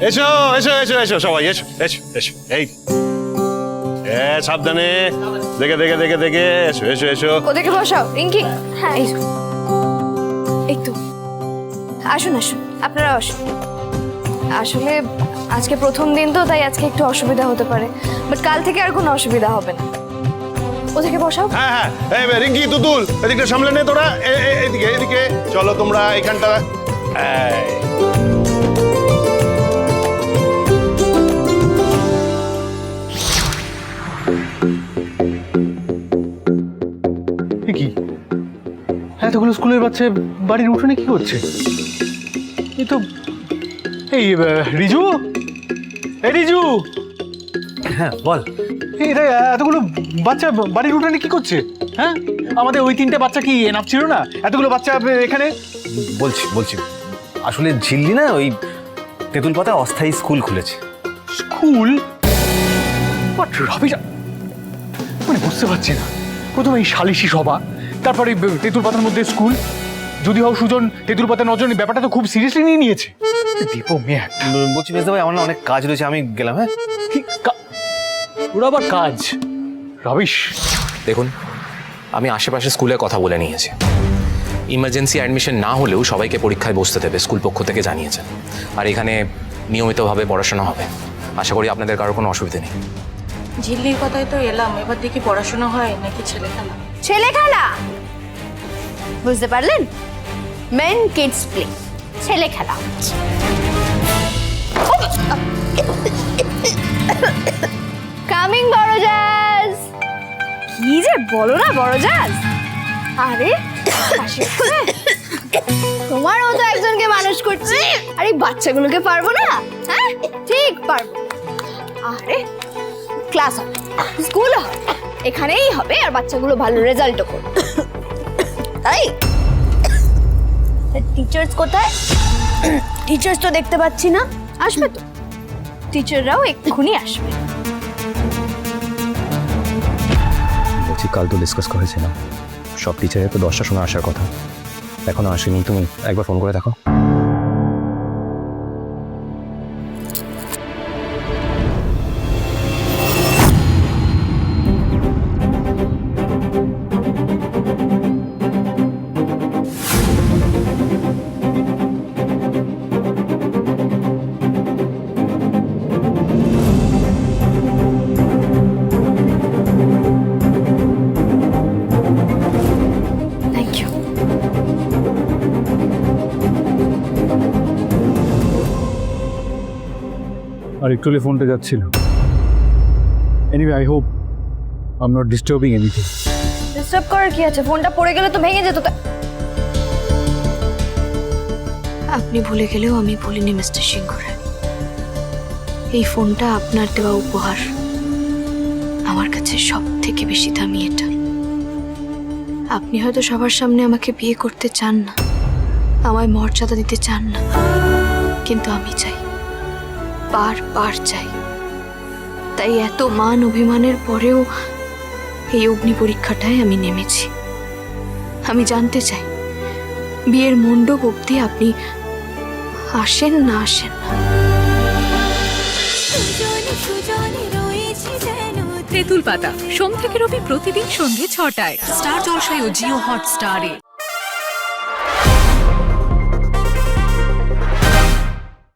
এসো এসো এসো এসো সবাই এসো এসো এসো এই সাবধানে দেখে দেখে দেখে দেখে এসো এসো এসো। ওদেরকে বসাও রিঙ্কি। হ্যাঁ এই তো আসুন আসুন, আপনারা আসুন। আসলে আজকে প্রথম দিন তো, তাই আজকে একটু অসুবিধা হতে পারে, বাট কাল থেকে আর কোনো অসুবিধা হবে না। ওদেরকে বসাও। হ্যাঁ হ্যাঁ এই রিঙ্কি তুতুল এদিকটা সামলে নে তোরা, এদিকে এদিকে চলো তোমরা এখানটা। কি এতগুলো স্কুলের বাচ্চা বাড়ির উঠোনে কি করছে? এই তো এই রিজু, এই রিজু। হ্যাঁ বল। এরা এতগুলো বাচ্চা বাড়ির উঠোনে কি করছে? হ্যাঁ, আমাদের ওই তিনটে বাচ্চা কি এনাফ ছিল না? এতগুলো বাচ্চা এখানে। বলছি বলছি আসলে ঝিল্লি না ওই তেঁতুল পাতা অস্থায়ী স্কুল খুলেছে। স্কুল? বাট রবিরা মানে বুঝতে পারছি না, প্রথমে এই সালিশি সভা, তারপরে তেঁতুল পাতার মধ্যে স্কুল। যদি হোক সুজন তেঁতুল পাতা নজরনি ব্যাপারটা তো খুব সিরিয়াসলি নিয়ে নিয়েছে। দীপক মেয়ে একটা। বলছি মেজদা ভাই আমার না অনেক কাজ রয়েছে, আমি গেলাম। হ্যাঁ ওরা আবার কাজ রবিশ। দেখুন, আমি আশেপাশে স্কুলে কথা বলে নিয়েছি। ইমার্জেন্সি অ্যাডমিশন না হলেও সবাইকে পরীক্ষায় বসতে দেবে, স্কুল পক্ষ থেকে জানিয়েছেন। আর এখানে নিয়মিতভাবে পড়াশোনা হবে, আশা করি আপনাদের কারো কোনো অসুবিধা নেই। ঝিল্লির কথাই তো এলাম, এবার দেখি পড়াশোনা হয় নাকি ছেলে খেলা। ছেলে খেলা বুঝতে পারলেন? মেন কিডস প্লে, ছেলে খেলা। কামিং বড়জাজ। কি যে বলো না বড়জাজ। আরে তোমারও তো একজনকে মানুষ করছি, আর এই বাচ্চাগুলোকে পারবো না? হ্যাঁ ঠিক পারবো। আরে ক্লাস হবে, স্কুল হবে, এখানেই হবে, আর বাচ্চাগুলো ভালো রেজাল্টও করবে। তাই টিচার্স কোথায়? টিচার্স তো দেখতে পাচ্ছি না। আসবে তো, টিচাররাও এক্ষুনি আসবে। বলছি কাল তো ডিসকাস করেছিলাম, সব টিচারের তো 10টার সময় আসার কথা, এখনো আসেনি। তুমি একবার ফোন করে দেখো। Thank you. আর একটু হলে ফোনটা যাচ্ছিল। Anyway I hope I am not disturbing anything. Disturb করার কি আছে? ফোনটা পড়ে গেলে তো ভেঙে যেত। আপনি ভুলে গেলেও আমি ভুলিনি মিস্টার সিংহ রায়। এই ফোনটা আপনার দেওয়া উপহার, আমার কাছে সব থেকে বেশি দামি এটা। আপনি হয়তো সবার সামনে আমাকে বিয়ে করতে চান না, আমায় মর্যাদা দিতে চান না, কিন্তু আমি চাই, বারবার চাই। তাই এত মান অভিমানের পরেও এই অগ্নি পরীক্ষাটায় আমি নেমেছি। আমি জানতে চাই বিয়ের মণ্ডপ অবধি আপনি আসেন না আসেন না। তেঁতুল পাতা সোম থেকে রবি প্রতিদিন সন্ধ্যে 6টায় স্টার জলসায় ও জিও হটস্টারে।